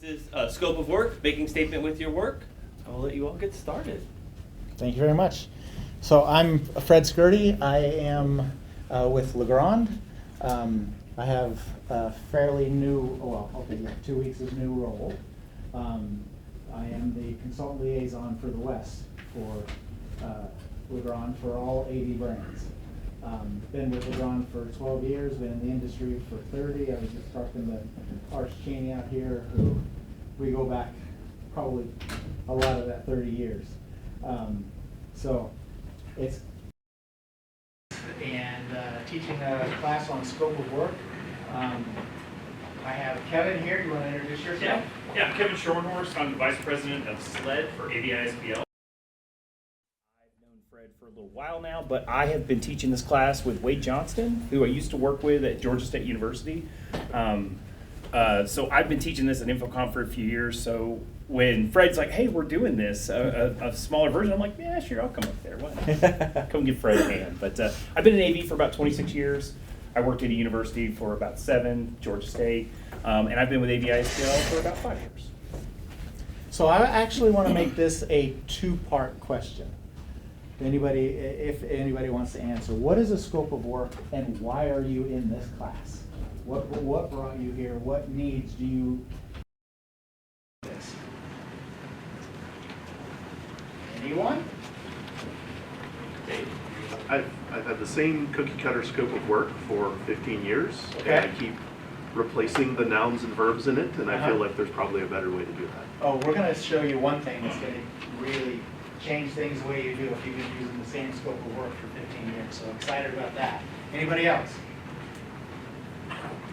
This is Scope of Work, making statement with your work. I will let you all get started. Thank you very much. So I'm Fred Scurti. I am with Legrand. I have a fairly new, 2 weeks is new role. I am the consultant liaison for the West for Legrand for all AV brands. Been with Legrand for 12 years, been in the industry for 30. I was just talking to Arch Cheney out here, who we go back probably a lot of that 30 years. So it's and teaching a class on scope of work. I have Kevin here. You want to introduce yourself? Yeah, I'm Kevin Shornhorst. I'm the Vice President of SLED for AVISPL. I've known Fred for a little while now, but I have been teaching this class with Wade Johnston, who I used to work with at Georgia State University. So I've been teaching this at InfoComm for a few years. So when Fred's like, "Hey, we're doing this, a smaller version," I'm like, "Yeah, sure, I'll come up there. Why? Come give Fred a hand." But I've been in AV for about 26 years. I worked at a university for about 7, Georgia State, and I've been with AVISPL for about 5 years. So I actually want to make this a two-part question. Anybody, if anybody wants to answer, what is a scope of work and why are you in this class? What brought you here? What needs do you? Anyone? I've had the same cookie cutter scope of work for 15 years. Okay. And I keep replacing the nouns and verbs in it, and I feel like there's probably a better way to do that. Oh, we're going to show you one thing that's going to really change things the way you do if you've been using the same scope of work for 15 years. So excited about that. Anybody else?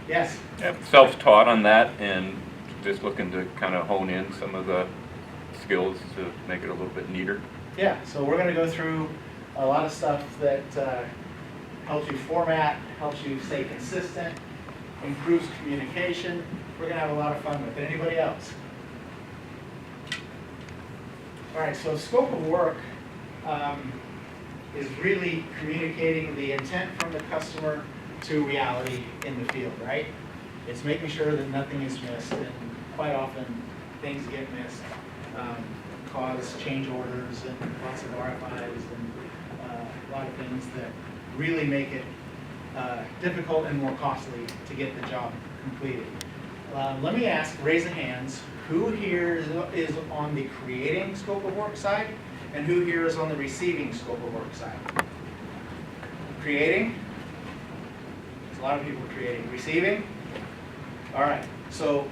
Yes? Yep, self-taught on that and just looking to kind of hone in some of the skills to make it a little bit neater. Yeah, so we're going to go through a lot of stuff that helps you format, helps you stay consistent, improves communication. We're going to have a lot of fun with it. Anybody else? All right, so scope of work is really communicating the intent from the customer to reality in the field, right? It's making sure that nothing is missed, and quite often things get missed, cause change orders and lots of RFIs and a lot of things that really make it difficult and more costly to get the job completed. Let me ask, raise of hands, who here is on the creating scope of work side, and who here is on the receiving scope of work side? Creating? There's a lot of people creating. Receiving? All right, so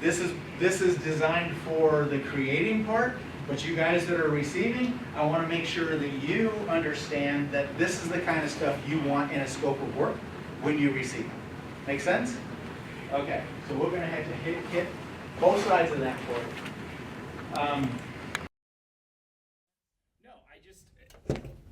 this is designed for the creating part, but you guys that are receiving, I want to make sure that you understand that this is the kind of stuff you want in a scope of work when you receive it. Make sense? Okay, so we're going to have to hit both sides of that for you.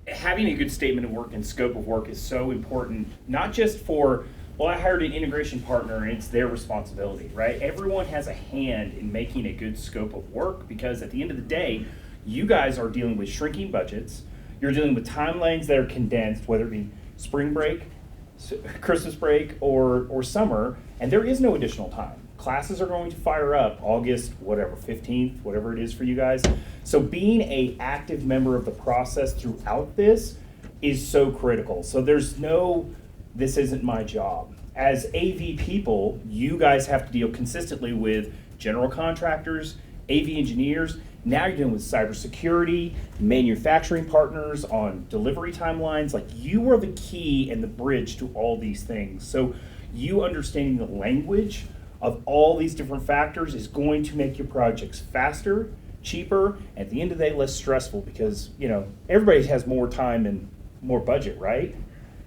Having a good statement of work and scope of work is so important, not just for, well, I hired an integration partner and it's their responsibility, right? Everyone has a hand in making a good scope of work because at the end of the day, you guys are dealing with shrinking budgets. You're dealing with timelines that are condensed, whether it be spring break, Christmas break, or summer, and there is no additional time. Classes are going to fire up August, 15th, whatever it is for you guys. So being an active member of the process throughout this is so critical. So there's no, this isn't my job. As AV people, you guys have to deal consistently with general contractors, AV engineers. Now you're dealing with cybersecurity, manufacturing partners on delivery timelines. Like, you are the key and the bridge to all these things. So you understanding the language of all these different factors is going to make your projects faster, cheaper, and at the end of the day, less stressful because, you know, everybody has more time and more budget, right?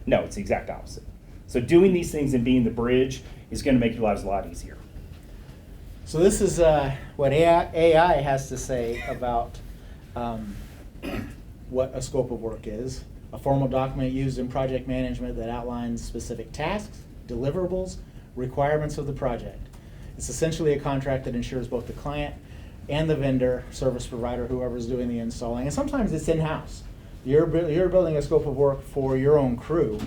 No, it's the exact opposite. So doing these things and being the bridge is going to make your lives a lot easier. So this is what AI has to say about what a scope of work is. A formal document used in project management that outlines specific tasks, deliverables, requirements of the project. It's essentially a contract that ensures both the client and the vendor, service provider, whoever's doing the installing, and sometimes it's in-house. You're building a scope of work for your own crew,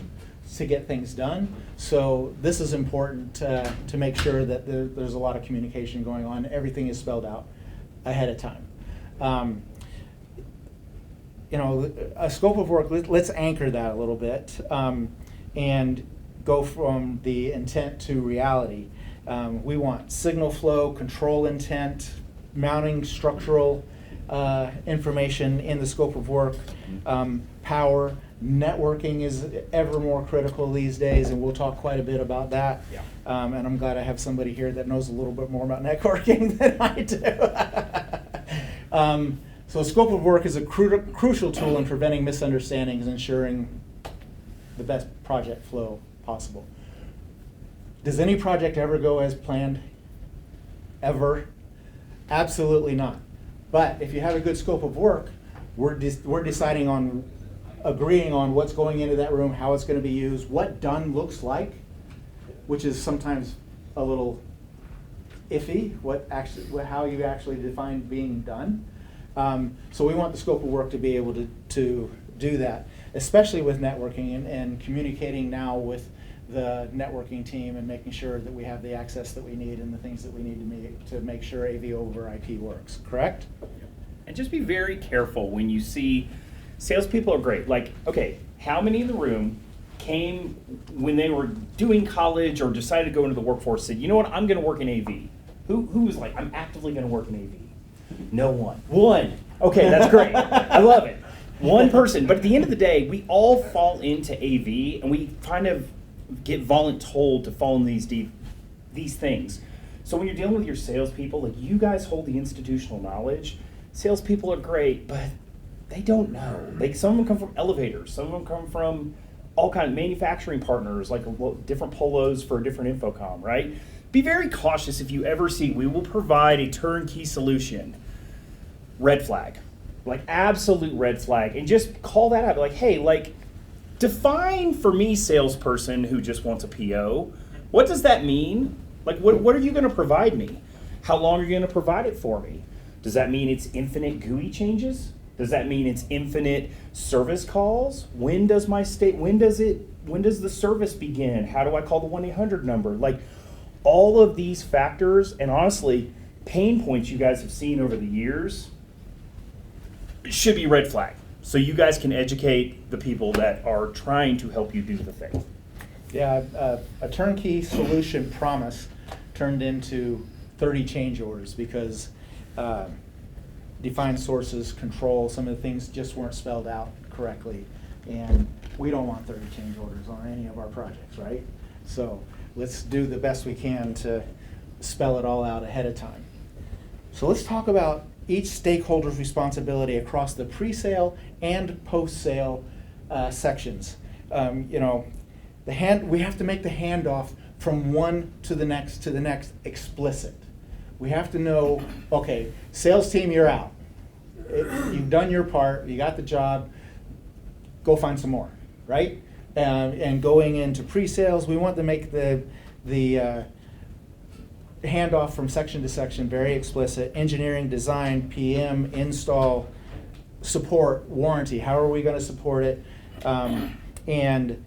to get things done. So this is important to make sure that there's a lot of communication going on. Everything is spelled out ahead of time. A scope of work, let's anchor that a little bit and go from the intent to reality. We want signal flow, control intent, mounting structural information in the scope of work, power. Networking is ever more critical these days, and we'll talk quite a bit about that. Yeah. And I'm glad I have somebody here that knows a little bit more about networking than I do. So scope of work is a crucial tool in preventing misunderstandings and ensuring the best project flow possible. Does any project ever go as planned? Ever? Absolutely not. But if you have a good scope of work, we're deciding on, agreeing on what's going into that room, how it's going to be used, what done looks like, which is sometimes a little iffy, how you actually define being done. So we want the scope of work to be able to do that, especially with networking and communicating now with the networking team and making sure that we have the access that we need and the things that we need to make sure AV over IP works, correct? And just be very careful when you see salespeople are great. Like, okay, how many in the room came when they were doing college or decided to go into the workforce, said, you know what, I'm going to work in AV? Who was like, I'm actively going to work in AV? No one. One. Okay, that's great. I love it. One person. But at the end of the day, we all fall into AV, and we kind of get voluntold to fall in these things. So when you're dealing with your salespeople, like, you guys hold the institutional knowledge. Salespeople are great, but they don't know. Like, some of them come from elevators. Some of them come from all kinds of manufacturing partners, like different polos for a different infocom, right? Be very cautious if you ever see, we will provide a turnkey solution. Red flag. Like, absolute red flag. And just call that out. Like, hey, like, define for me, salesperson who just wants a PO, what does that mean? Like, what are you going to provide me? How long are you going to provide it for me? Does that mean it's infinite GUI changes? Does that mean it's infinite service calls? When does the service begin? How do I call the 1-800 number? Like, all of these factors, and honestly, pain points you guys have seen over the years should be red flag. So you guys can educate the people that are trying to help you do the thing. Yeah, a turnkey solution promise turned into 30 change orders because defined sources, control, some of the things just weren't spelled out correctly. And we don't want 30 change orders on any of our projects, right? So let's do the best we can to spell it all out ahead of time. So let's talk about each stakeholder's responsibility across the pre-sale and post-sale sections. We have to make the handoff from one to the next explicit. We have to know, okay, sales team, you're out. You've done your part, you got the job, go find some more, right? And going into pre-sales, we want to make the handoff from section to section very explicit. Engineering, design, PM, install, support, warranty. How are we going to support it? And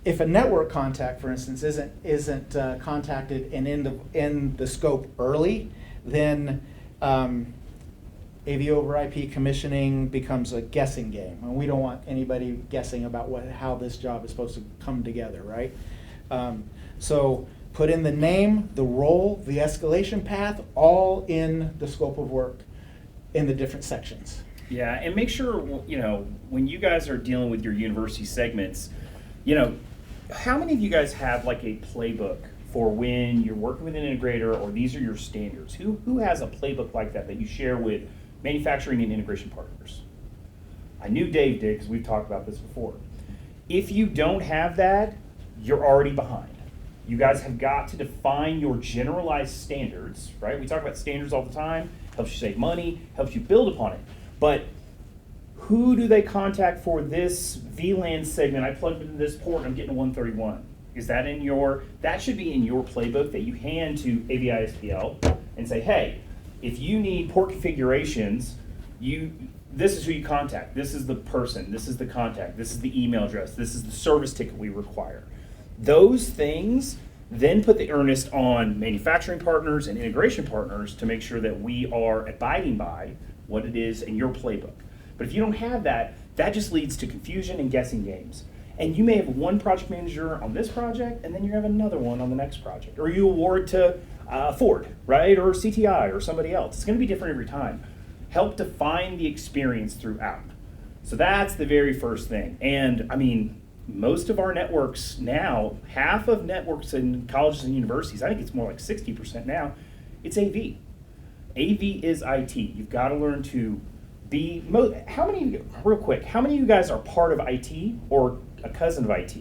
if a network contact, for instance, isn't contacted and in the scope early, then AV over IP commissioning becomes a guessing game, and we don't want anybody guessing about how this job is supposed to come together, right? So put in the name, the role, the escalation path, all in the scope of work in the different sections. Yeah, and make sure, when you guys are dealing with your university segments, how many of you guys have like a playbook for when you're working with an integrator, or these are your standards? Who has a playbook like that you share with manufacturing and integration partners? I knew Dave did because we've talked about this before. If you don't have that, you're already behind. You guys have got to define your generalized standards, right? We talk about standards all the time. Helps you save money, helps you build upon it. But who do they contact for this VLAN segment? I plugged into this port and I'm getting a 131. Is that that should be in your playbook that you hand to AVI SPL and say, hey, if you need port configurations, this is who you contact. This is the person. This is the contact. This is the email address. This is the service ticket we require. Those things then put the earnest on manufacturing partners and integration partners to make sure that we are abiding by what it is in your playbook. But if you don't have that, that just leads to confusion and guessing games. And you may have one project manager on this project, and then you have another one on the next project. Or you award to Ford, right? Or CTI or somebody else. It's going to be different every time. Help define the experience throughout. So that's the very first thing. And I mean, most of our networks now, half of networks in colleges and universities, I think it's more like 60% now, it's AV. AV is IT. You've got to learn to be, how many of you guys are part of IT or a cousin of IT?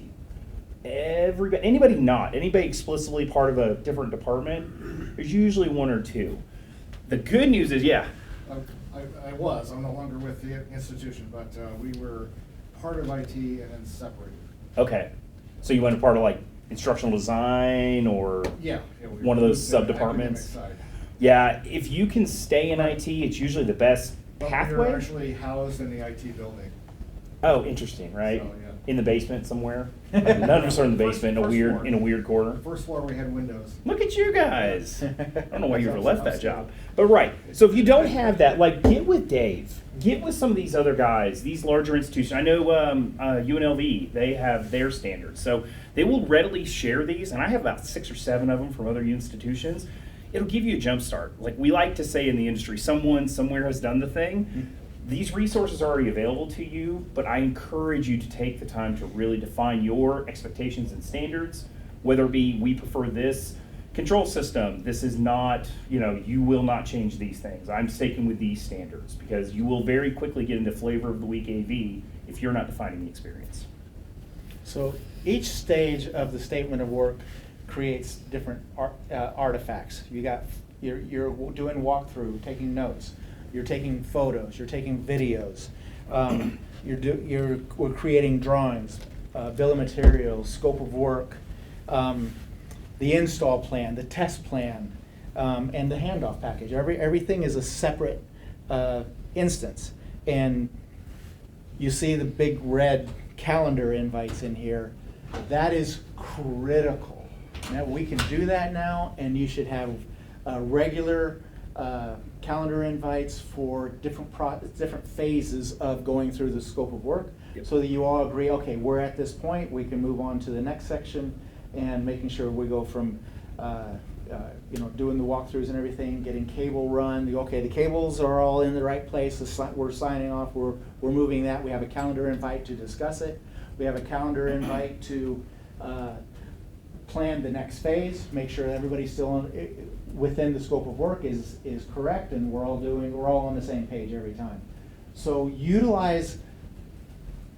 Everybody, anybody explicitly part of a different department, there's usually one or two. The good news is, yeah. I'm no longer with the institution, but we were part of IT and then separated. Okay. So you went a part of like instructional design or We one of those moved to the sub-departments? academic side. Yeah, if you can stay in IT, it's usually the best But we pathway. were actually housed in the IT building. Oh, interesting, right? So, yeah. In the basement somewhere. None of us are in the basement in a First weird floor. corner. The first floor we had windows. Look at you guys. I don't know why you ever left that job. But right. So if you don't have that, like get with Dave. Get with some of these other guys, these larger institutions. I know UNLV, they have their standards. So they will readily share these, and I have about 6 or 7 of them from other institutions. It'll give you a jump start. Like we like to say in the industry, someone somewhere has done the thing. These resources are already available to you, but I encourage you to take the time to really define your expectations and standards, whether it be we prefer this control system, this is not, you will not change these things. I'm sticking with these standards because you will very quickly get into flavor of the week AV if you're not defining the experience. So each stage of the statement of work creates different artifacts. You're doing walkthrough, taking notes. You're taking photos. You're taking videos. We're creating drawings, bill of materials, scope of work, the install plan, the test plan, and the handoff package. Everything is a separate instance. And you see the big red calendar invites in here. That is critical. Now we can do that now, and you should have regular calendar invites for different phases of going through the scope of work. Yep. So that you all agree, okay, we're at this point, we can move on to the next section, and making sure we go from doing the walkthroughs and everything, getting cable run. The cables are all in the right place. We're signing off. We're moving that. We have a calendar invite to discuss it. We have a calendar invite to plan the next phase. Make sure everybody's still within the scope of work is correct, and we're all on the same page every time. So utilize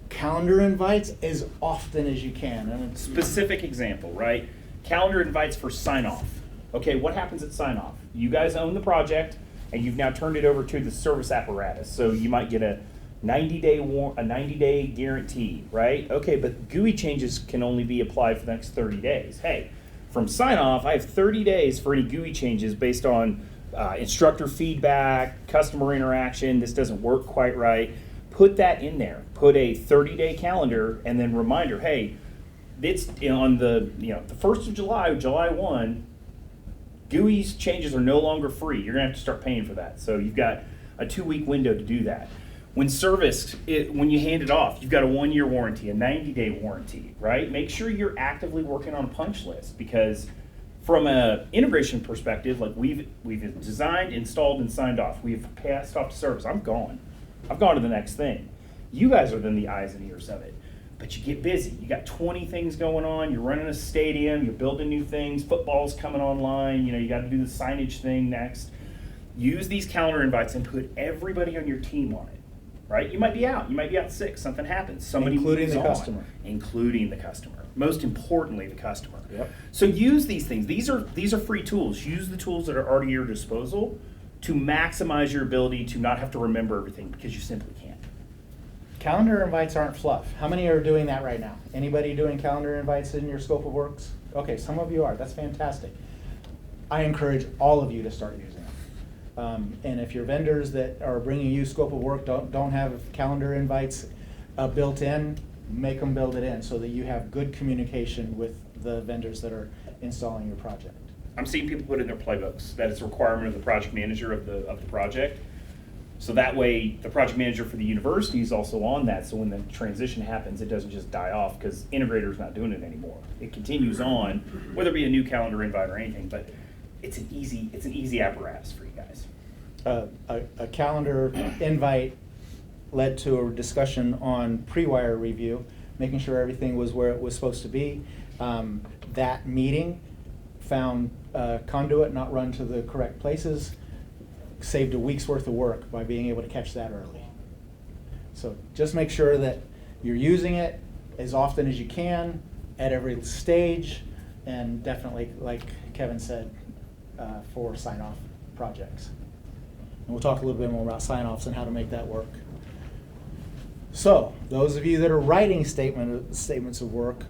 calendar invites as often as you can. And Specific example, right? Calendar invites for sign off. Okay, what happens at sign off? You guys own the project, and you've now turned it over to the service apparatus. So you might get a 90-day guarantee, right? Okay, but GUI changes can only be applied for the next 30 days. Hey, from sign off, I have 30 days for any GUI changes based on instructor feedback, customer interaction. This doesn't work quite right. Put that in there. Put a 30-day calendar, and then reminder. Hey, it's on the the 1st of July, July 1. GUI's changes are no longer free. You're gonna have to start paying for that. So you've got a 2-week window to do that. When when you hand it off, you've got a 1-year warranty, a 90-day warranty, right? Make sure you're actively working on a punch list, because from an integration perspective, like we've designed, installed, and signed off. We've passed off to service. I'm gone. I've gone to the next thing. You guys are then the eyes and ears of it. But you get busy. You got 20 things going on. You're running a stadium. You're building new things. Football's coming online. You got to do the signage thing next. Use these calendar invites and put everybody on your team on it. Right? You might be out. You might be out sick. Something happens. Somebody Including moves the on. customer. Including the customer. Most importantly, the customer. Yep. So use these things. These are free tools. Use the tools that are already at your disposal to maximize your ability to not have to remember everything, because you simply can't. Calendar invites aren't fluff. How many are doing that right now? Anybody doing calendar invites in your scope of works? Okay, some of you are. That's fantastic. I encourage all of you to start using them. And if your vendors that are bringing you scope of work don't have calendar invites built in, make them build it in so that you have good communication with the vendors that are installing your project. I'm seeing people put in their playbooks that it's a requirement of the project manager of the project. So that way, the project manager for the university is also on that. So when the transition happens, it doesn't just die off because integrator's not doing it anymore. It continues on, whether it be a new calendar invite or anything. But it's an easy apparatus for you guys. A calendar invite led to a discussion on pre-wire review, making sure everything was where it was supposed to be. That meeting found conduit not run to the correct places, saved a week's worth of work by being able to catch that early. So just make sure that you're using it as often as you can at every stage, and definitely, like Kevin said, for sign-off projects. And we'll talk a little bit more about sign-offs and how to make that work. So those of you that are writing statements of work,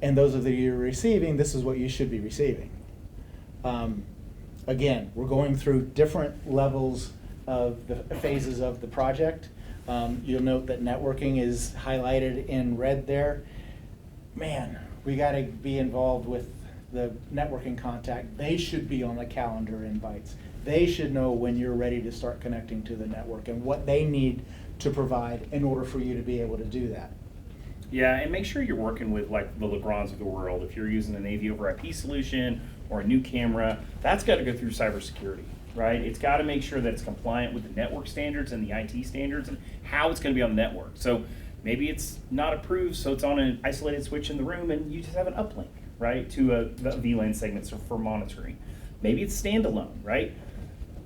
and those of you receiving, this is what you should be receiving. Again, we're going through different levels of the phases of the project. You'll note that networking is highlighted in red there. Man, we got to be involved with the networking contact. They should be on the calendar invites. They should know when you're ready to start connecting to the network and what they need to provide in order for you to be able to do that. Yeah, and make sure you're working with like the Legrands of the world. If you're using an AV over IP solution or a new camera, that's got to go through cybersecurity, right? It's got to make sure that it's compliant with the network standards and the IT standards and how it's going to be on the network. So maybe it's not approved, so it's on an isolated switch in the room and you just have an uplink, right, to the VLAN segments for monitoring. Maybe it's standalone, right?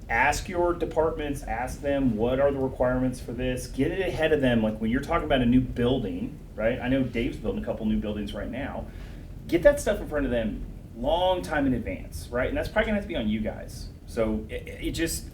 Ask your departments, ask them what are the requirements for this, get it ahead of them. Like when you're talking about a new building, right? I know Dave's building a couple new buildings right now. Get that stuff in front of them long time in advance, right? And that's probably gonna have to be on you guys. So it just,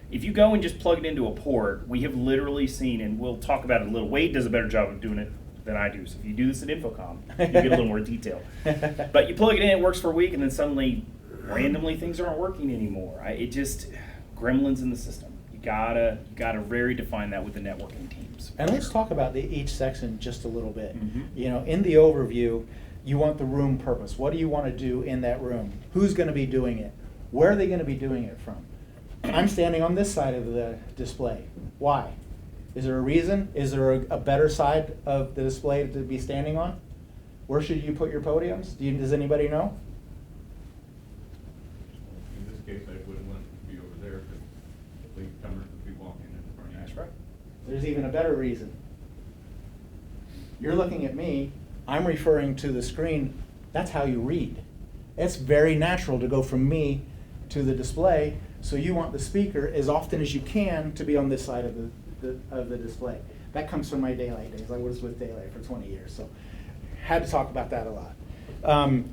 if you go and just plug it into a port, we have literally seen, and we'll talk about it a little, Wade does a better job of doing it than I do. So if you do this at Infocom, you get a little more detail. But you plug it in, it works for a week, and then suddenly, randomly, things aren't working anymore. It just, gremlins in the system. You gotta very define that with the networking teams. And let's talk about each section just a little bit. Mm-hmm. You know, in the overview, you want the room purpose. What do you want to do in that room? Who's going to be doing it? Where are they going to be doing it from? I'm standing on this side of the display. Why? Is there a reason? Is there a better side of the display to be standing on? Where should you put your podiums? Does anybody know? In this case, I wouldn't want it to be over there because latecomers would be walking in front of you. That's right. There's even a better reason. You're looking at me, I'm referring to the screen, that's how you read. It's very natural to go from me to the display, so you want the speaker as often as you can to be on this side of the display. That comes from my daylight days. I was with Daylight for 20 years, so had to talk about that a lot.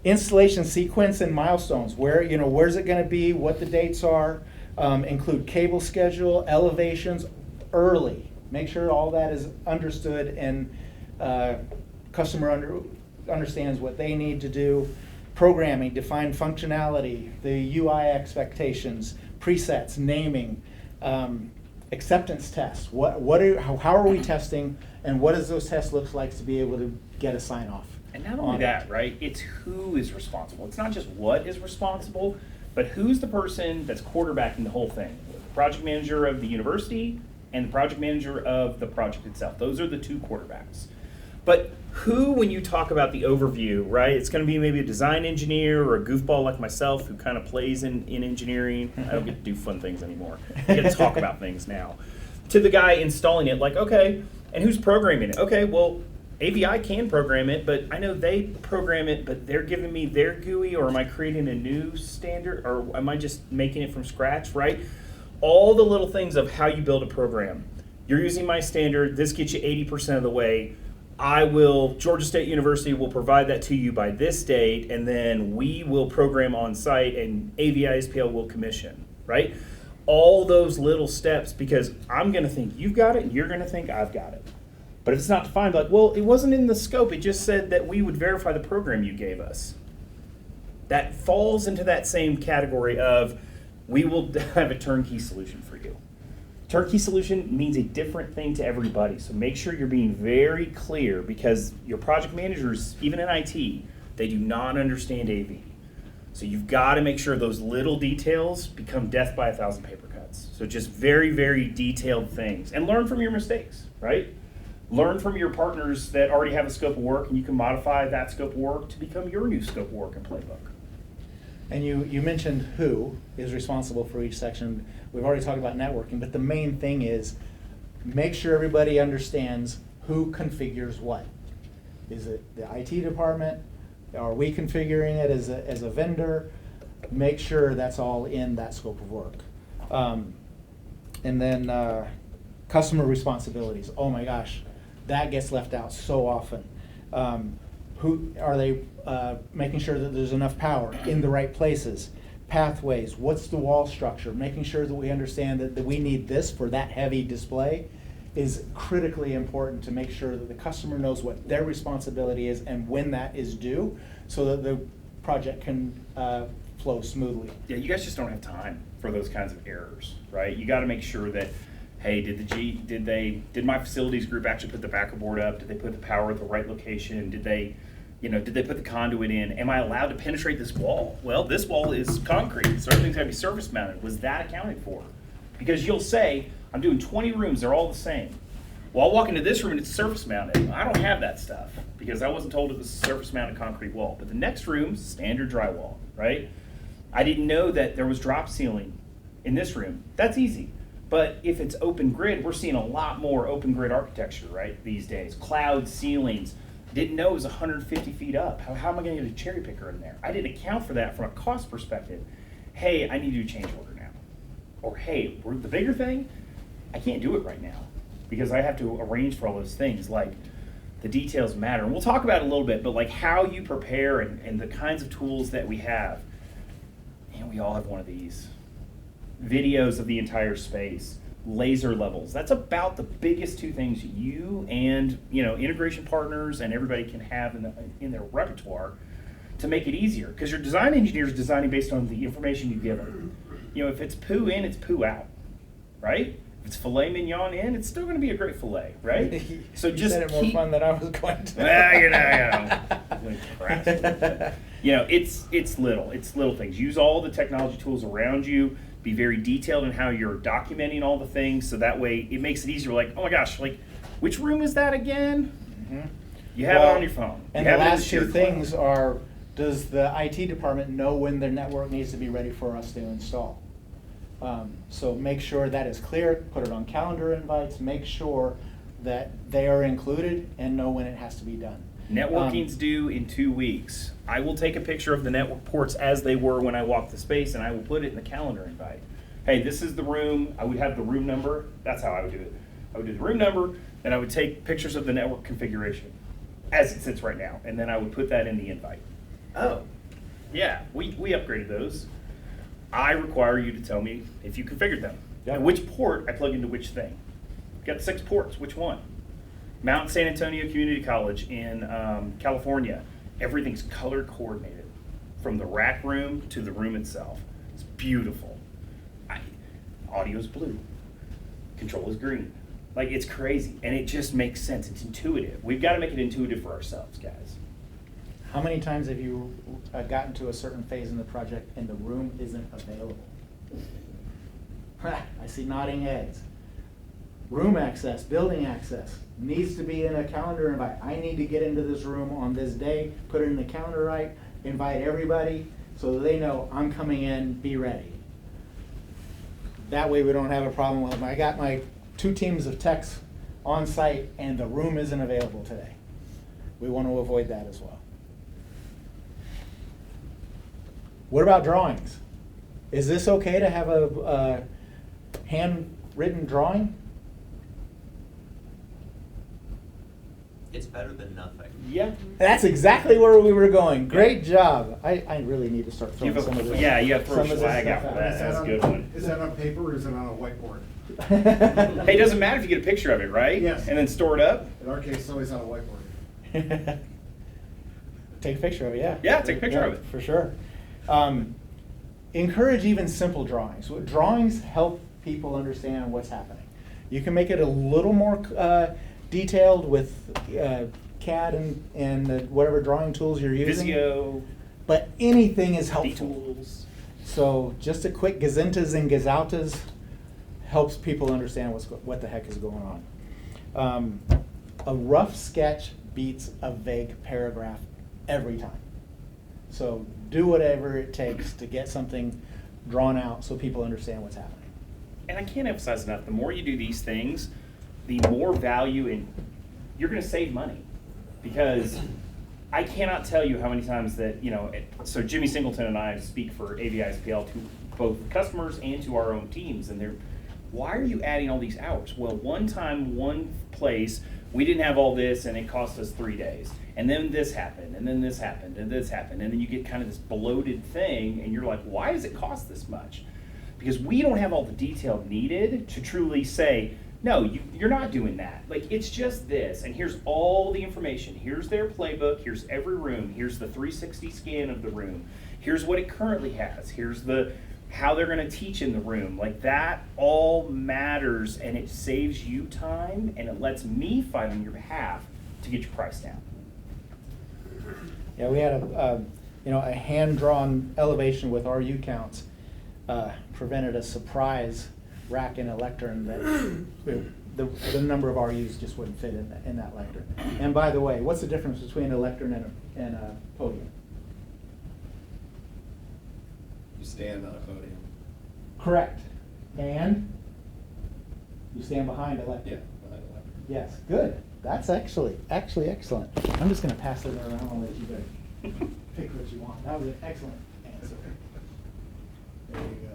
Installation sequence and milestones. Where's it going to be? What the dates are? Include cable schedule, elevations, early. Make sure all that is understood and customer understands what they need to do. Programming, define functionality, the UI expectations, presets, naming, acceptance tests. How are we testing, and what does those tests look like to be able to get a sign off? And not only that, right? It's who is responsible. It's not just what is responsible, but who's the person that's quarterbacking the whole thing. The project manager of the university and the project manager of the project itself. Those are the two quarterbacks. But who, when you talk about the overview, right? It's going to be maybe a design engineer or a goofball like myself who kind of plays in engineering. I don't get to do fun things anymore. I get to talk about things now. To the guy installing it, like, okay, and who's programming it? Okay, well, AVI can program it, but I know they program it, but they're giving me their GUI, or am I creating a new standard, or am I just making it from scratch, right? All the little things of how you build a program. You're using my standard, this gets you 80% of the way. Georgia State University will provide that to you by this date, and then we will program on site, and AVI SPL will commission, right? All those little steps, because I'm going to think you've got it, and you're going to think I've got it. But if it's not defined, like, well, it wasn't in the scope, it just said that we would verify the program you gave us. That falls into that same category of we will have a turnkey solution for you. Turnkey solution means a different thing to everybody, so make sure you're being very clear, because your project managers, even in IT, they do not understand AV. So you've got to make sure those little details become death by 1,000 paper cuts. So just very, very detailed things, and learn from your mistakes, right? Learn from your partners that already have a scope of work, and you can modify that scope of work to become your new scope of work and playbook. And you mentioned who is responsible for each section. We've already talked about networking, but the main thing is make sure everybody understands who configures what. Is it the IT department? Are we configuring it as a vendor? Make sure that's all in that scope of work. And then customer responsibilities. Oh my gosh, that gets left out so often. Who are they making sure that there's enough power in the right places? Pathways, what's the wall structure? Making sure that we understand that we need this for that heavy display is critically important to make sure that the customer knows what their responsibility is and when that is due, so that the project can flow smoothly. Yeah, you guys just don't have time for those kinds of errors, right? You got to make sure that, hey, did my facilities group actually put the backer board up? Did they put the power at the right location? Did they put the conduit in? Am I allowed to penetrate this wall? Well, this wall is concrete, so everything's got to be surface mounted. Was that accounted for? Because you'll say, I'm doing 20 rooms, they're all the same. Well, I'll walk into this room and it's surface mounted. I don't have that stuff because I wasn't told it was a surface mounted concrete wall. But the next room's standard drywall, right? I didn't know that there was drop ceiling in this room. That's easy. But if it's open grid, we're seeing a lot more open grid architecture, right, these days. Cloud ceilings. Didn't know it was 150 feet up. How am I going to get a cherry picker in there? I didn't account for that from a cost perspective. Hey, I need to do a change order now. Or hey, the bigger thing, I can't do it right now because I have to arrange for all those things. Like, the details matter. And we'll talk about it a little bit, but like how you prepare and the kinds of tools that we have. And we all have one of these. Videos of the entire space, laser levels. That's about the biggest two things you and integration partners and everybody can have in their repertoire to make it easier. Because your design engineer is designing based on the information you give them. If it's poo in, it's poo out, right? If it's filet mignon in, it's still going to be a great filet, right? So you just said it more fun than I was going to. It's little things. Use all the technology tools around you. Be very detailed in how you're documenting all the things, so that way it makes it easier. Like, oh my gosh, like, which room is that again? Mm-hmm. You have it on your phone. And the last two things are, does the IT department know when their network needs to be ready for us to install? So make sure that is clear, put it on calendar invites, make sure that they are included and know when it has to be done. Networking's due in 2 weeks. I will take a picture of the network ports as they were when I walked the space, and I will put it in the calendar invite. Hey, this is the room. I would have the room number. That's how I would do it. I would do the room number, then I would take pictures of the network configuration as it sits right now, and then I would put that in the invite. Oh, yeah, we upgraded those. I require you to tell me if you configured them. And which port I plug into which thing. Got 6 ports, which one? Mount San Antonio Community College in California. Everything's color coordinated from the rack room to the room itself. It's beautiful. Audio's blue. Control is green. Like, it's crazy, and it just makes sense. It's intuitive. We've got to make it intuitive for ourselves, guys. How many times have you gotten to a certain phase in the project and the room isn't available? I see nodding heads. Room access, building access, needs to be in a calendar invite. I need to get into this room on this day, put it in the calendar right, invite everybody so that they know I'm coming in, be ready. That way we don't have a problem with them. I got my 2 teams of techs on site and the room isn't available today. We want to avoid that as well. What about drawings? Is this okay to have a handwritten drawing? It's better than nothing. Yeah. That's exactly where we were going. Great job. I really need to start throwing You have some of this. you have to throw some of this swag out stuff for that. That's a good one. Is that on paper or is it on a whiteboard? Hey, it doesn't matter if you get a picture of it, right? Yes. And then store it up. In our case, it's always on a whiteboard. Take a picture of it, yeah. Yeah, take a picture of it. For sure. encourage even simple drawings. Drawings help people understand what's happening. You can make it a little more detailed with CAD and whatever drawing tools you're using. Visio, But anything is helpful. D-tools. So just a quick gazintas and gazautas helps people understand what the heck is going on. A rough sketch beats a vague paragraph every time. So do whatever it takes to get something drawn out so people understand what's happening. And I can't emphasize enough, the more you do these things, the more value in, you're gonna save money. Because I cannot tell you how many times that, so Jimmy Singleton and I speak for AVISPL to both customers and to our own teams, and they're, why are you adding all these hours? Well, one time, one place, we didn't have all this and it cost us 3 days. And then this happened, and then this happened, and this happened. And then you get kind of this bloated thing, and you're like, why does it cost this much? Because we don't have all the detail needed to truly say, no, you're not doing that. Like, it's just this, and here's all the information. Here's their playbook, here's every room, here's the 360 scan of the room, here's what it currently has, here's how they're gonna teach in the room. Like, that all matters, and it saves you time, and it lets me fight on your behalf to get your price down. Yeah, we had a hand-drawn elevation with RU counts prevented a surprise rack in a lectern that the number of RUs just wouldn't fit in that lectern. And by the way, what's the difference between a lectern and a podium? You stand on a podium. Correct. And you stand behind a lectern. Yeah, behind a lectern. Yes, good. That's actually excellent. I'm just going to pass it around and let you guys pick what you want. That was an excellent answer. There you go.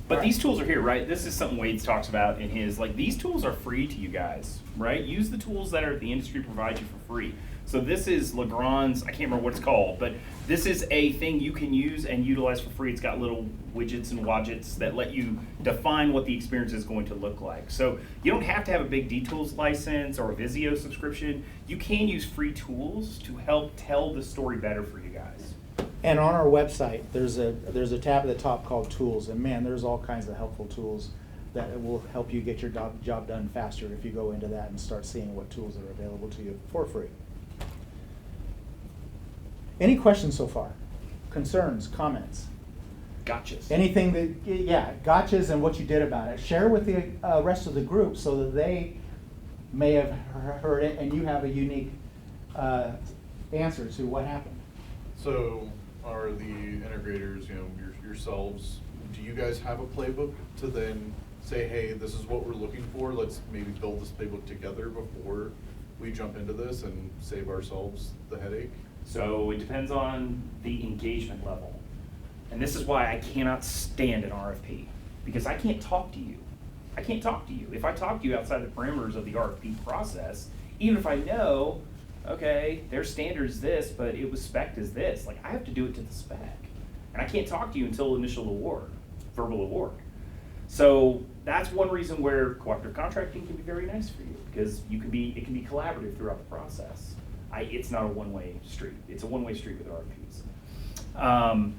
But these tools are here, right? This is something Wade talks about in his, like, these tools are free to you guys, right? Use the tools that the industry provides you for free. So this is Legrand's, I can't remember what it's called, but this is a thing you can use and utilize for free. It's got little widgets and wadgets that let you define what the experience is going to look like. So you don't have to have a big D-Tools license or a Visio subscription. You can use free tools to help tell the story better for you guys. And on our website, there's a tab at the top called Tools, and man, there's all kinds of helpful tools that will help you get your job done faster if you go into that and start seeing what tools are available to you for free. Any questions so far? Concerns, comments? Gotchas. Anything that, gotchas and what you did about it. Share with the rest of the group so that they may have heard it and you have a unique answer to what happened. So are the integrators, yourselves, do you guys have a playbook to then say, hey, this is what we're looking for, let's maybe build this playbook together before we jump into this and save ourselves the headache? So it depends on the engagement level. And this is why I cannot stand an RFP, because I can't talk to you. I can't talk to you. If I talk to you outside the parameters of the RFP process, even if I know, okay, their standard is this, but it was spec'd as this, like, I have to do it to the spec. And I can't talk to you until initial award, verbal award. So that's one reason where cooperative contracting can be very nice for you, because it can be collaborative throughout the process. It's not a one-way street. It's a one-way street with RFPs.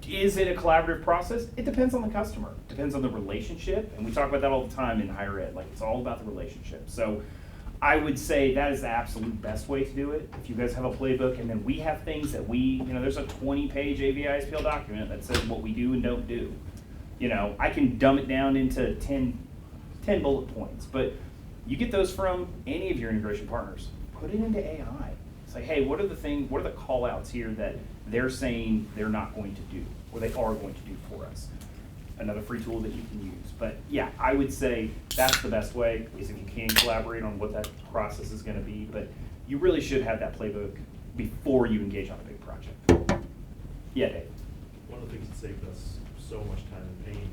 Is it a collaborative process? It depends on the customer. It depends on the relationship, and we talk about that all the time in higher ed. Like, it's all about the relationship. So I would say that is the absolute best way to do it. If you guys have a playbook, and then we have things that there's a 20-page AVISPL document that says what we do and don't do. I can dumb it down into 10 bullet points, but you get those from any of your integration partners. Put it into AI. It's like, hey, what are the call outs here that they're saying they're not going to do, or they are going to do for us? Another free tool that you can use. But yeah, I would say that's the best way, is if you can collaborate on what that process is going to be. But you really should have that playbook before you engage on a big project. Yeah, Dave. One of the things that saved us so much time and pain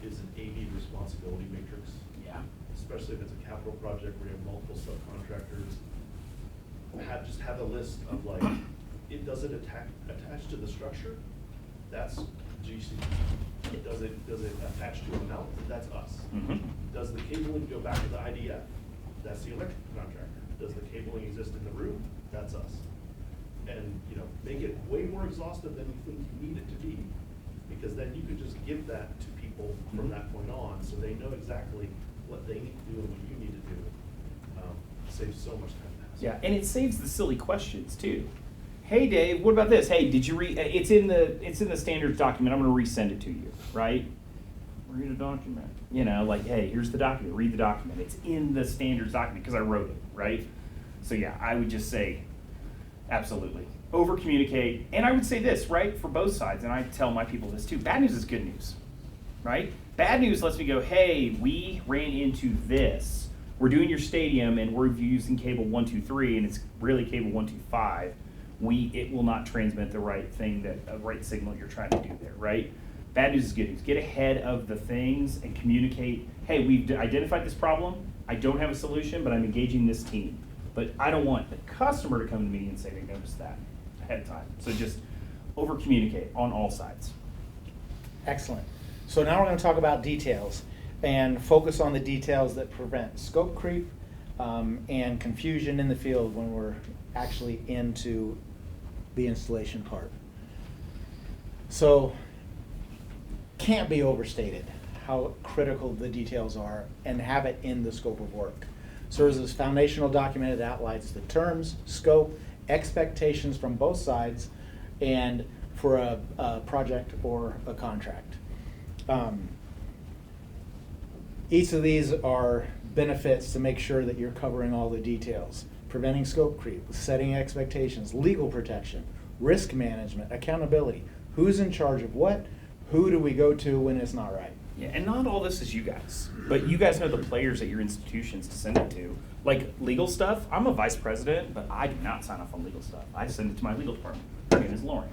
is an AV responsibility matrix. Yeah. Especially if it's a capital project where you have multiple subcontractors. Just have a list of, like, it does it attach to the structure? That's GC. Does it attach to a mount? That's us. Mm-hmm. Does the cabling go back to the IDF? That's the electrical contractor. Does the cabling exist in the room? That's us. and, you know, make it way more exhaustive than you think you need it to be. Because then you can just give that to people from that point on, so they know exactly what they need to do and what you need to do. Saves so much time. Yeah, and it saves the silly questions too. Hey Dave, what about this? Hey, did you read? It's in the standards document. I'm going to resend it to you, right? Read a document. You know, like, hey, here's the document. Read the document. It's in the standards document because I wrote it, right? So yeah, I would just say, absolutely, over communicate. And I would say this, right, for both sides, and I tell my people this too. Bad news is good news, right? Bad news lets me go, hey, we ran into this. We're doing your stadium and we're using cable 123 and it's really cable 125. It will not transmit the right thing, right signal you're trying to do there, right? Bad news is good news. Get ahead of the things and communicate, hey, we've identified this problem. I don't have a solution, but I'm engaging this team. But I don't want the customer to come to me and say they noticed that ahead of time. So just over communicate on all sides. Excellent. So now we're going to talk about details and focus on the details that prevent scope creep and confusion in the field when we're actually into the installation part. So, can't be overstated how critical the details are and have it in the scope of work. So there's this foundational document that outlines the terms, scope, expectations from both sides, and for a project or a contract. Each of these are benefits to make sure that you're covering all the details. Preventing scope creep, setting expectations, legal protection, risk management, accountability. Who's in charge of what? Who do we go to when it's not right? Yeah, and not all this is you guys, but you guys know the players at your institutions to send it to. Like legal stuff, I'm a vice president, but I do not sign off on legal stuff. I send it to my legal department. Her name is Lauren.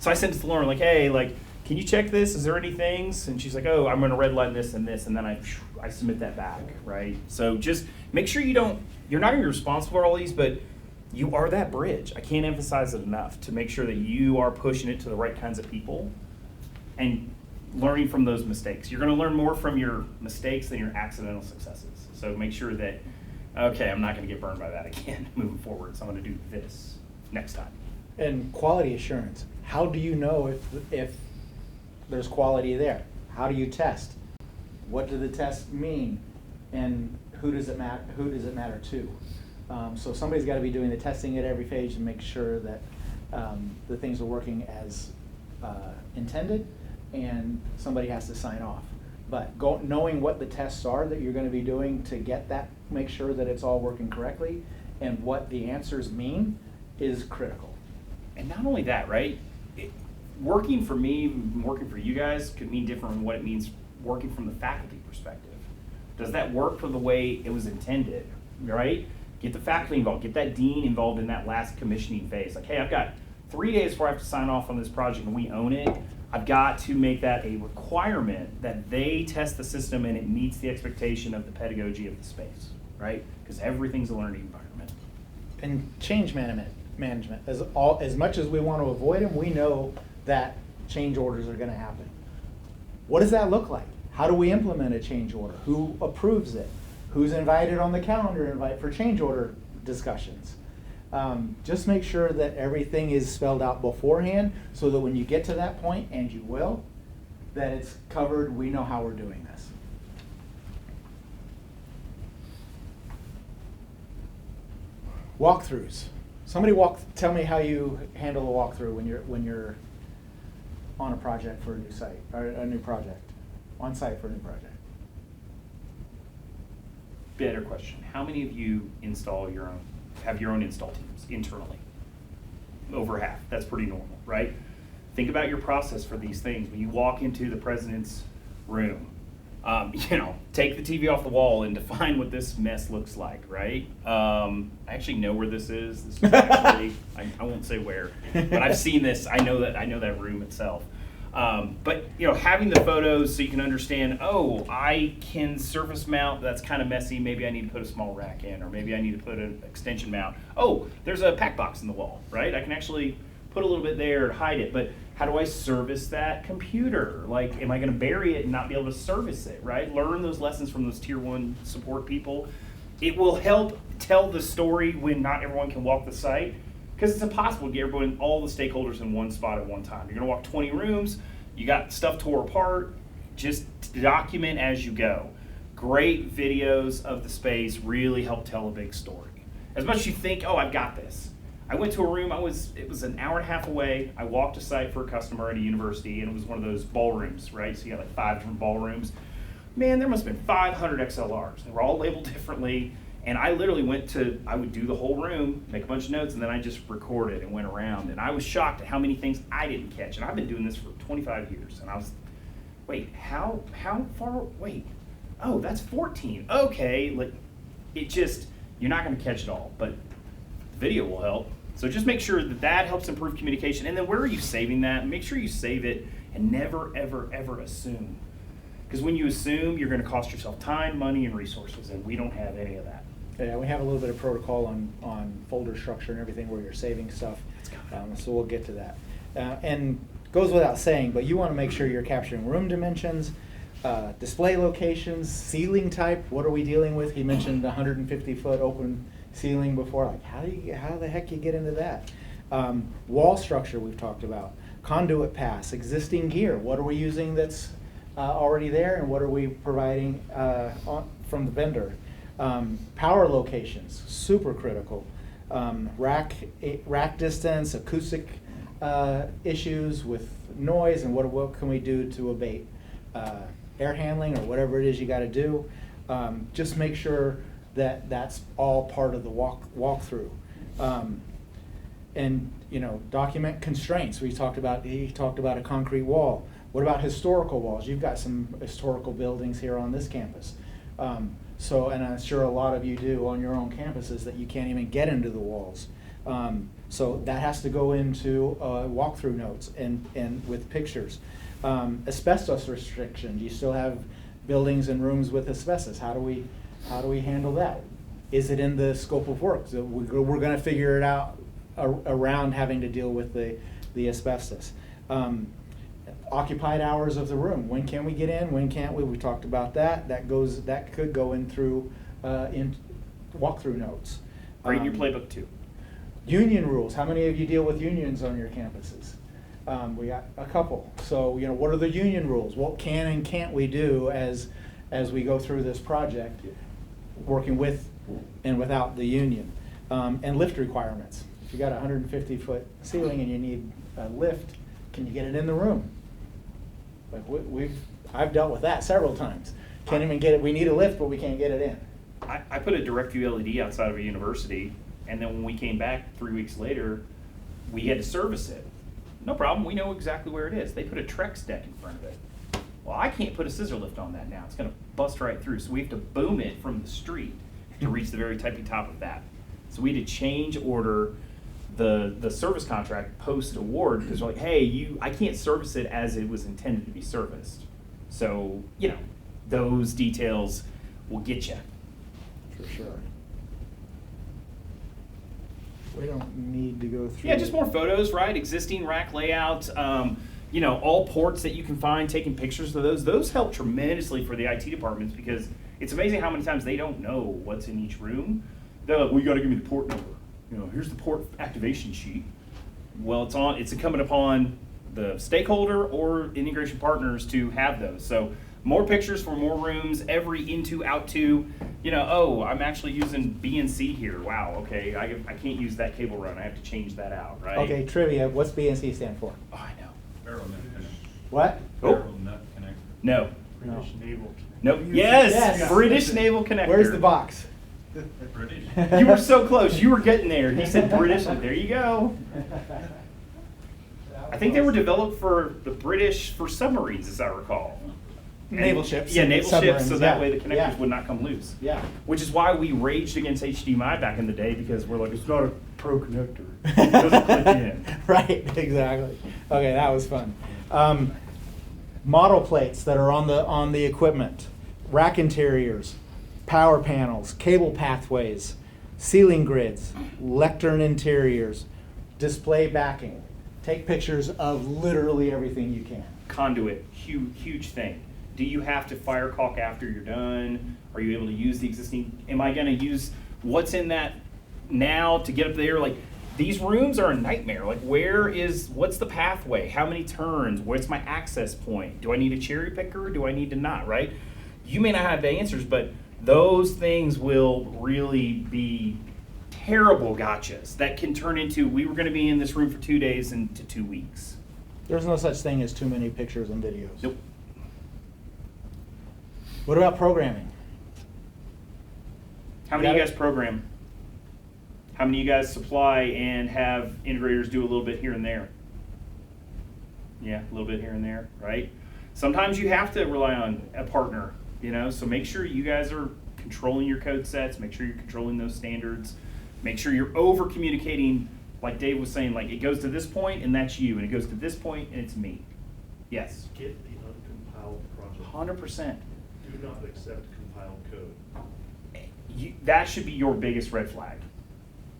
So I sent it to Lauren, like, hey, like, can you check this? Is there any things? And she's like, oh, I'm going to redline this and this, and then I submit that back, right? So just make sure you're not going to be responsible for all these, but you are that bridge. I can't emphasize it enough to make sure that you are pushing it to the right kinds of people and learning from those mistakes. You're going to learn more from your mistakes than your accidental successes. So make sure that, okay, I'm not going to get burned by that again moving forward, so I'm going to do this next time. And quality assurance. How do you know if there's quality there? How do you test? What do the tests mean? And who does it matter to? So somebody's got to be doing the testing at every phase to make sure that the things are working as intended, and somebody has to sign off. But knowing what the tests are that you're going to be doing to get that, make sure that it's all working correctly, and what the answers mean is critical. And not only that, right? Working for me, working for you guys could mean different from what it means working from the faculty perspective. Does that work for the way it was intended, right? Get the faculty involved, get that dean involved in that last commissioning phase. Like, hey, I've got 3 days before I have to sign off on this project and we own it. I've got to make that a requirement that they test the system and it meets the expectation of the pedagogy of the space, right? Because everything's a learning environment. And change management. As much as we want to avoid them, we know that change orders are going to happen. What does that look like? How do we implement a change order? Who approves it? Who's invited on the calendar for change order discussions? Just make sure that everything is spelled out beforehand so that when you get to that point, and you will, that it's covered, we know how we're doing this. Walkthroughs. Somebody tell me how you handle a walkthrough when you're on a project for a new site, or a new project, on site for a new project. Better question. How many of you have your own install teams internally? Over half. That's pretty normal, right? Think about your process for these things. When you walk into the president's room, take the TV off the wall and define what this mess looks like, right? I actually know where this is. This is actually, I won't say where, but I've seen this. I know that room itself. But having the photos so you can understand, oh, I can surface mount, that's kind of messy. Maybe I need to put a small rack in, or maybe I need to put an extension mount. Oh, there's a pack box in the wall, right? I can actually put a little bit there and hide it, but how do I service that computer? Like, am I going to bury it and not be able to service it, right? Learn those lessons from those tier 1 support people. It will help tell the story when not everyone can walk the site. Because it's impossible to get everyone, all the stakeholders in one spot at one time. You're gonna walk 20 rooms, you got stuff tore apart, just document as you go. Great videos of the space really help tell a big story. As much as you think, oh, I've got this. I went to a room, it was an hour and a half away. I walked a site for a customer at a university, and it was one of those ballrooms, right? So you got like 5 different ballrooms. Man, there must have been 500 XLRs. They were all labeled differently. And I literally I would do the whole room, make a bunch of notes, and then I just recorded and went around. And I was shocked at how many things I didn't catch. And I've been doing this for 25 years. And I was, wait, how far, wait, oh, that's 14. Okay, like, it just, you're not gonna catch it all, but the video will help. So just make sure that helps improve communication. And then where are you saving that? Make sure you save it and never, ever, ever assume. Because when you assume, you're gonna cost yourself time, money, and resources, and we don't have any of that. Yeah, we have a little bit of protocol on folder structure and everything where you're saving stuff, so we'll get to that. And goes without saying, but you want to make sure you're capturing room dimensions, display locations, ceiling type. What are we dealing with? He mentioned 150-foot open ceiling before. Like, how the heck you get into that? Wall structure we've talked about. Conduit pass, existing gear. What are we using that's already there, and what are we providing from the vendor? Power locations, super critical. Rack distance, acoustic issues with noise, and what can we do to abate air handling or whatever it is you got to do. Just make sure that that's all part of the walkthrough. And document constraints. He talked about a concrete wall. What about historical walls? You've got some historical buildings here on this campus. And I'm sure a lot of you do on your own campuses that you can't even get into the walls. So that has to go into walkthrough notes and with pictures. Asbestos restriction. Do you still have buildings and rooms with asbestos? How do we handle that? Is it in the scope of work? So we're going to figure it out around having to deal with the asbestos. Occupied hours of the room. When can we get in? When can't we? We talked about that. That could go in through in walkthrough notes. Right in your playbook too. Union rules. How many of you deal with unions on your campuses? We got a couple. So what are the union rules? What can and can't we do as we go through this project, working with and without the union? And lift requirements. If you got a 150-foot ceiling and you need a lift, can you get it in the room? Like I've dealt with that several times. Can't even get it. We need a lift, but we can't get it in. I put a direct view LED outside of a university, and then when we came back 3 weeks later, we had to service it. No problem, we know exactly where it is. They put a Trex deck in front of it. Well, I can't put a scissor lift on that now. It's gonna bust right through. So we have to boom it from the street to reach the very tippy top of that. So we had to change order the service contract post-award because we're like, hey, I can't service it as it was intended to be serviced. So, those details will get you. For sure. We don't need to go through. Yeah, just more photos, right? Existing rack layout, all ports that you can find, taking pictures of those. Those help tremendously for the IT departments because it's amazing how many times they don't know what's in each room. They're like, well, you got to give me the port number. Here's the port activation sheet. Well, it's incumbent upon the stakeholder or integration partners to have those. So more pictures for more rooms, every into, out to, I'm actually using B and C here. Wow, okay, I can't use that cable run. I have to change that out, right? Okay, trivia. What's B and C stand for? Oh, I know. Barrel nut connector. What? Barrel nut connector. No. British naval. Nope. Yes! Yes. British Naval Connector. Where's the box? British. You were so close. You were getting there. He said British, and there you go. I think they were developed for the British for submarines, as I recall. Naval ships. Yeah, naval ships, so that way the connectors yeah. would not come loose. Yeah. Which is why we raged against HDMI back in the day, because we're like, it's not a pro connector. It doesn't click in. Right, exactly. Okay, that was fun. Model plates that are on the equipment, rack interiors, power panels, cable pathways, ceiling grids, lectern interiors, display backing. Take pictures of literally everything you can. Conduit, huge thing. Do you have to fire caulk after you're done? Are you able to use the existing? Am I going to use what's in that now to get up there? Like, these rooms are a nightmare. Like, what's the pathway? How many turns? What's my access point? Do I need a cherry picker? Do I need to not, right? You may not have the answers, but those things will really be terrible gotchas that can turn into, we were going to be in this room for 2 days into 2 weeks. There's no such thing as too many pictures and videos. Nope. What about programming? How many of you guys program? How many of you guys supply and have integrators do a little bit here and there? Yeah, a little bit here and there, right? Sometimes you have to rely on a partner, so make sure you guys are controlling your code sets, make sure you're controlling those standards, make sure you're over communicating, like Dave was saying, like it goes to this point and that's you, and it goes to this point and it's me. Yes? Get the uncompiled project. 100%. Do not accept compiled code. That should be your biggest red flag.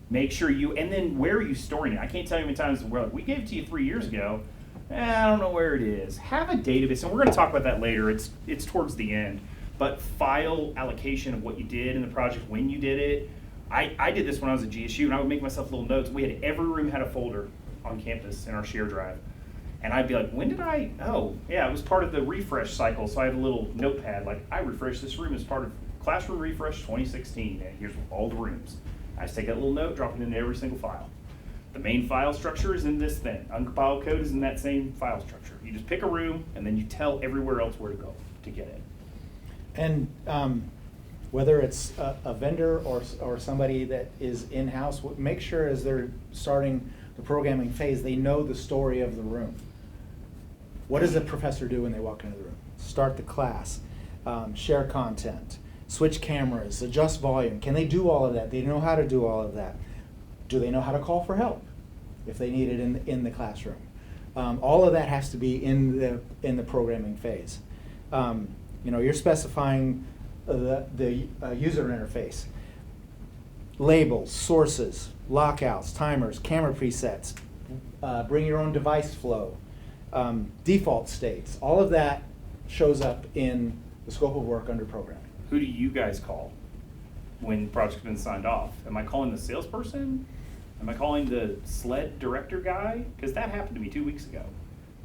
Make sure and then where are you storing it? I can't tell you how many times we gave it to you 3 years ago. I don't know where it is. Have a database, and we're going to talk about that later. It's towards the end. But file allocation of what you did in the project, when you did it. I did this when I was at GSU, and I would make myself little notes. We had every room had a folder on campus in our share drive. And I'd be like, it was part of the refresh cycle. So I have a little notepad, like I refreshed this room as part of Classroom Refresh 2016, and here's all the rooms. I just take that little note, drop it into every single file. The main file structure is in this thing. Uncompiled code is in that same file structure. You just pick a room, and then you tell everywhere else where to go to get it. And whether it's a vendor or somebody that is in-house, make sure as they're starting the programming phase, they know the story of the room. What does a professor do when they walk into the room? Start the class, share content, switch cameras, adjust volume. Can they do all of that? They know how to do all of that. Do they know how to call for help if they need it in the classroom? All of that has to be in the programming phase. You're specifying the user interface, labels, sources, lockouts, timers, camera presets, bring your own device flow, default states. All of that shows up in the scope of work under programming. Who do you guys call when the project's been signed off? Am I calling the salesperson? Am I calling the SLED director guy? Because that happened to me 2 weeks ago.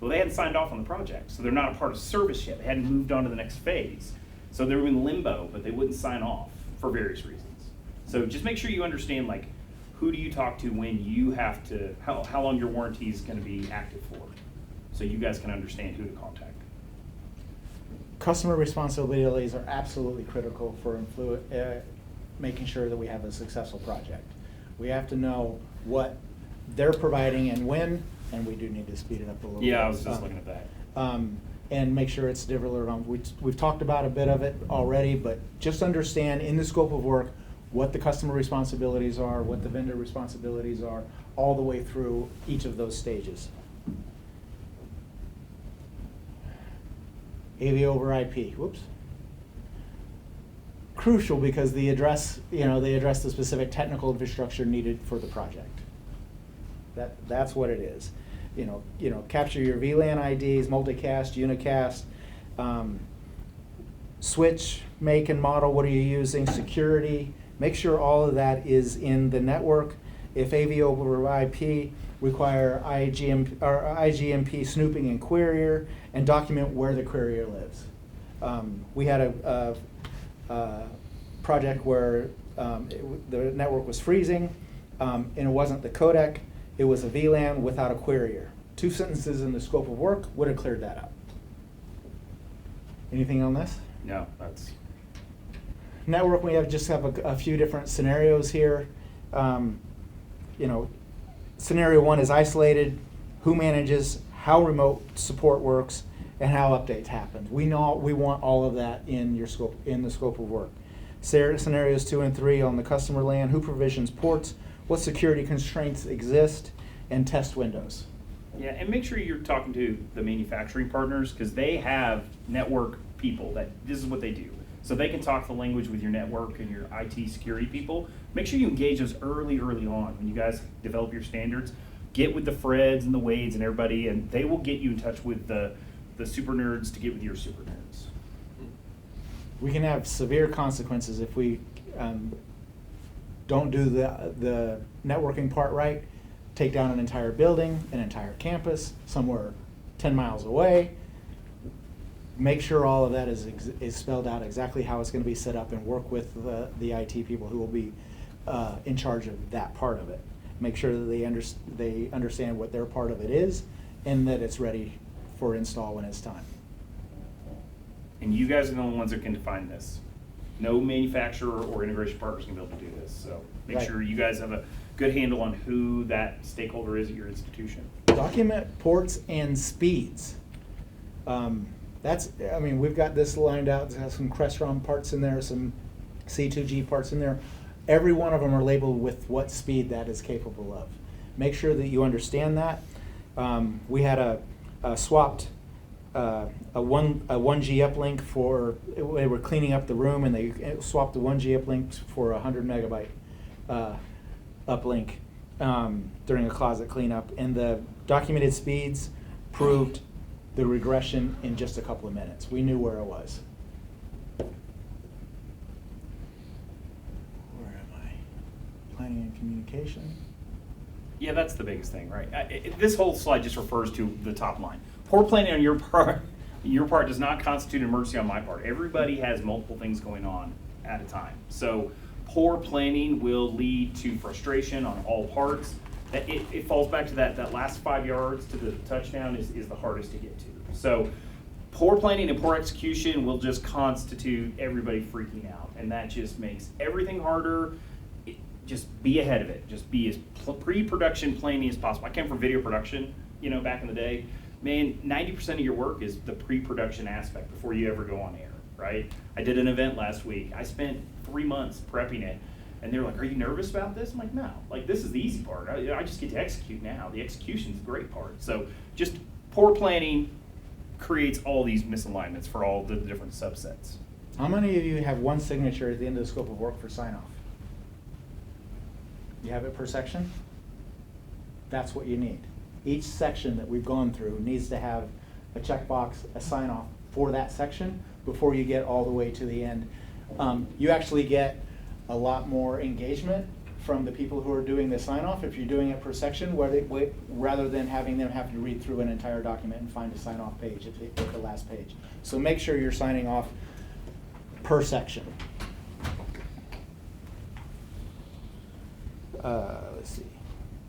Well, they hadn't signed off on the project, so they're not a part of service yet. They hadn't moved on to the next phase. So they were in limbo, but they wouldn't sign off for various reasons. So just make sure you understand, like, who do you talk to when you have to, how long your warranty is going to be active for, so you guys can understand who to contact. Customer responsibilities are absolutely critical for making sure that we have a successful project. We have to know what they're providing and when, and we do need to speed it up a little bit. Yeah, I was just looking at that. And make sure it's delivered on. We've talked about a bit of it already, but just understand in the scope of work what the customer responsibilities are, what the vendor responsibilities are, all the way through each of those stages. AV over IP, whoops. Crucial because they address the specific technical infrastructure needed for the project. That's what it is. Capture your VLAN IDs, multicast, unicast, switch, make and model, what are you using, security. Make sure all of that is in the network. If AV over IP, require IGMP snooping and querier, and document where the querier lives. We had a project where the network was freezing, and it wasn't the codec, it was a VLAN without a querier. 2 sentences in the scope of work would have cleared that up. Anything on this? No, that's... Network, we just have a few different scenarios here. Scenario 1 is isolated, who manages, how remote support works, and how updates happen. We want all of that in the scope of work. Scenarios 2 and 3 on the customer LAN, who provisions ports, what security constraints exist, and test windows. Yeah, and make sure you're talking to the manufacturing partners, because they have network people that this is what they do. So they can talk the language with your network and your IT security people. Make sure you engage those early on when you guys develop your standards. Get with the Freds and the Wades and everybody, and they will get you in touch with the super nerds to get with your super nerds. We can have severe consequences if we don't do the networking part right. take down an entire building, an entire campus, somewhere 10 miles away. Make sure all of that is spelled out exactly how it's going to be set up, and work with the IT people who will be in charge of that part of it. Make sure that they understand what their part of it is, and that it's ready for install when it's time. And you guys are the only ones that can define this. No manufacturer or integration partner is going to be able to do this. So make Right. sure you guys have a good handle on who that stakeholder is at your institution. Document ports and speeds. We've got this lined out. It has some Crestron parts in there, some C2G parts in there. Every one of them are labeled with what speed that is capable of. Make sure that you understand that. We had a swapped a 1G uplink for, they were cleaning up the room, and they swapped the 1G uplink for a 100 megabyte uplink during a closet cleanup, and the documented speeds proved the regression in just a couple of minutes. We knew where it was. Where am I? Planning and communication. Yeah, that's the biggest thing, right? This whole slide just refers to the top line. Poor planning on your part does not constitute an emergency on my part. Everybody has multiple things going on at a time. So poor planning will lead to frustration on all parts. It falls back to that last 5 yards to the touchdown is the hardest to get to. So poor planning and poor execution will just constitute everybody freaking out, and that just makes everything harder. Just be ahead of it. Just be as pre-production planning as possible. I came from video production, back in the day. Man, 90% of your work is the pre-production aspect before you ever go on air, right? I did an event last week. I spent 3 months prepping it, and they're like, "Are you nervous about this?" I'm like, "No. Like, this is the easy part. I just get to execute now. The execution's the great part." So just poor planning creates all these misalignments for all the different subsets. How many of you have one signature at the end of the scope of work for sign-off? You have it per section? That's what you need. Each section that we've gone through needs to have a checkbox, a sign-off for that section before you get all the way to the end. You actually get a lot more engagement from the people who are doing the sign-off if you're doing it per section, rather than having them have to read through an entire document and find a sign-off page at the last page. So make sure you're signing off per section. Let's see.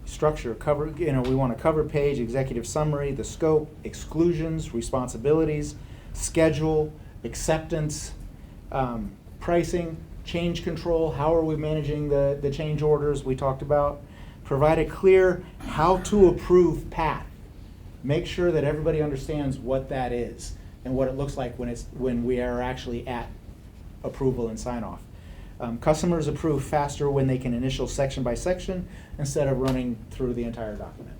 Structure, cover, we want a cover page, executive summary, the scope, exclusions, responsibilities, schedule, acceptance, pricing, change control, how are we managing the change orders we talked about. Provide a clear how to approve path. Make sure that everybody understands what that is and what it looks like when we are actually at approval and sign off. Customers approve faster when they can initial section by section instead of running through the entire document.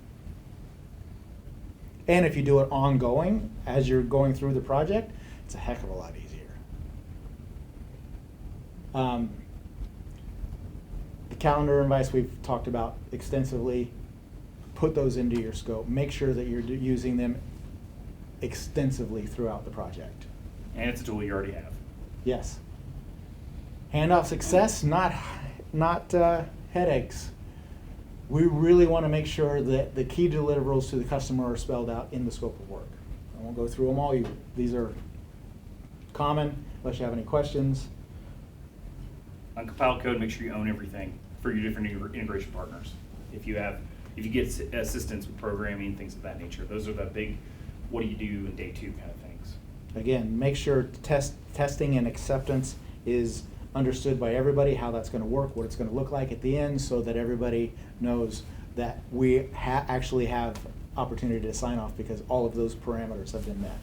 And if you do it ongoing as you're going through the project, it's a heck of a lot easier. The calendar invites we've talked about extensively. Put those into your scope. Make sure that you're using them extensively throughout the project. And it's a tool you already have. Yes. Handoff success, not headaches. We really want to make sure that the key deliverables to the customer are spelled out in the scope of work. I won't go through them all. These are common, unless you have any questions. On compiled code, make sure you own everything for your different integration partners. If you get assistance with programming, things of that nature, those are the big, what do you do in day two kind of things. Again, make sure testing and acceptance is understood by everybody, how that's going to work, what it's going to look like at the end, so that everybody knows that we actually have opportunity to sign off because all of those parameters have been met.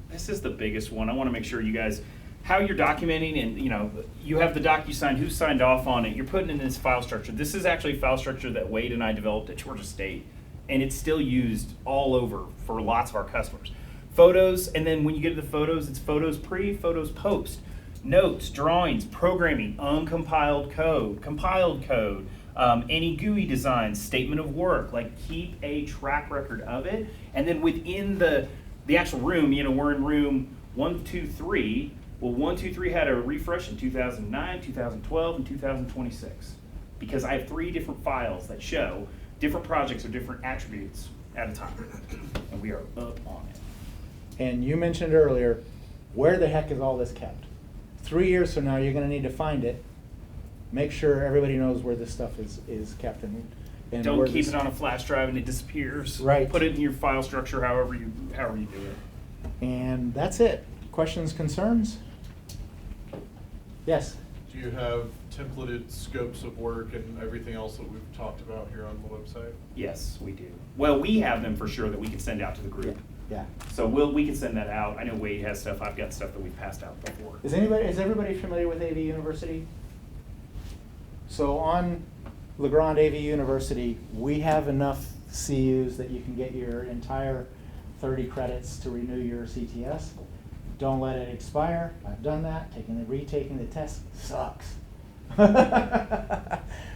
This is the biggest one. I want to make sure you guys, how you're documenting, and you have the DocuSign, who signed off on it, you're putting in this file structure. This is actually a file structure that Wade and I developed at Georgia State, and it's still used all over for lots of our customers. Photos, and then when you get to the photos, it's photos pre, photos post. Notes, drawings, programming, uncompiled code, compiled code, any GUI designs, statement of work. Like, keep a track record of it. And then within the actual room, we're in room 123. Well, 123 had a refresh in 2009, 2012, and 2026. because I have 3 different files that show different projects or different attributes at a time, and we are up on it. And you mentioned earlier, where the heck is all this kept? 3 years from now, you're gonna need to find it. Make sure everybody knows where this stuff is kept and Don't where keep this- it on a flash drive and it disappears. Right. Put it in your file structure however you do it. And that's it. Questions, concerns? Yes? Do you have templated scopes of work and everything else that we've talked about here on the website? Yes, we do. Well, we have them for sure that we can send out to the group. Yeah. So we can send that out. I know Wade has stuff. I've got stuff that we've passed out before. Is everybody familiar with AV University? So on Legrand AV University, we have enough CUs that you can get your entire 30 credits to renew your CTS. Don't let it expire. I've done that. Retaking the test sucks.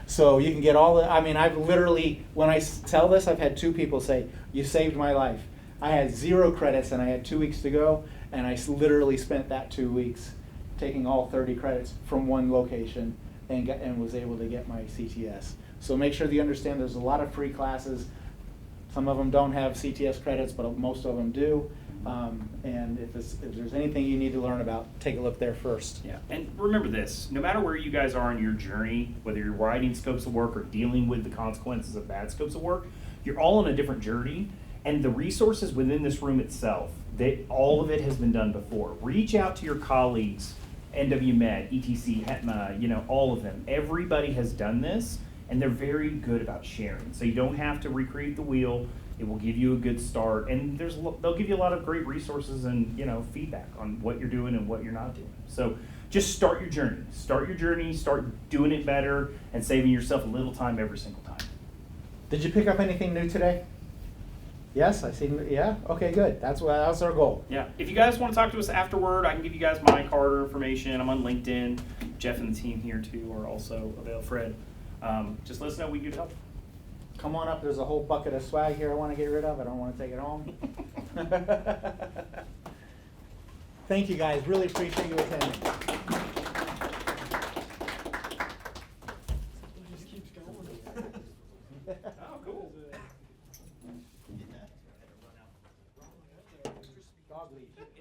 So you can get all the, I mean, I've literally, when I tell this, I've had 2 people say, you saved my life. I had 0 credits and I had 2 weeks to go, and I literally spent that 2 weeks taking all 30 credits from one location and was able to get my CTS. So make sure that you understand there's a lot of free classes. Some of them don't have CTS credits, but most of them do. And if there's anything you need to learn about, take a look there first. Yeah, and remember this, no matter where you guys are in your journey, whether you're writing scopes of work or dealing with the consequences of bad scopes of work, you're all on a different journey, and the resources within this room itself, all of it has been done before. Reach out to your colleagues, NWMed, ETC, HETMA, all of them. Everybody has done this, and they're very good about sharing. So you don't have to recreate the wheel. It will give you a good start, and they'll give you a lot of great resources and feedback on what you're doing and what you're not doing. So just start your journey. Start doing it better, and saving yourself a little time every single time. Did you pick up anything new today? Yes, I see. Yeah. Okay, good. That's our goal. Yeah. If you guys want to talk to us afterward, I can give you guys my card or information. I'm on LinkedIn. Jeff and the team here too are also available. Fred, just let us know. We can help. Come on up. There's a whole bucket of swag here I want to get rid of. I don't want to take it home. Thank you, guys. Really appreciate you attending. Oh, cool. Dog leash. Thanks,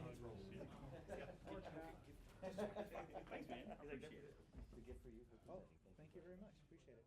man. I appreciate it. It's a gift for you. Oh, thank you very much. Appreciate it.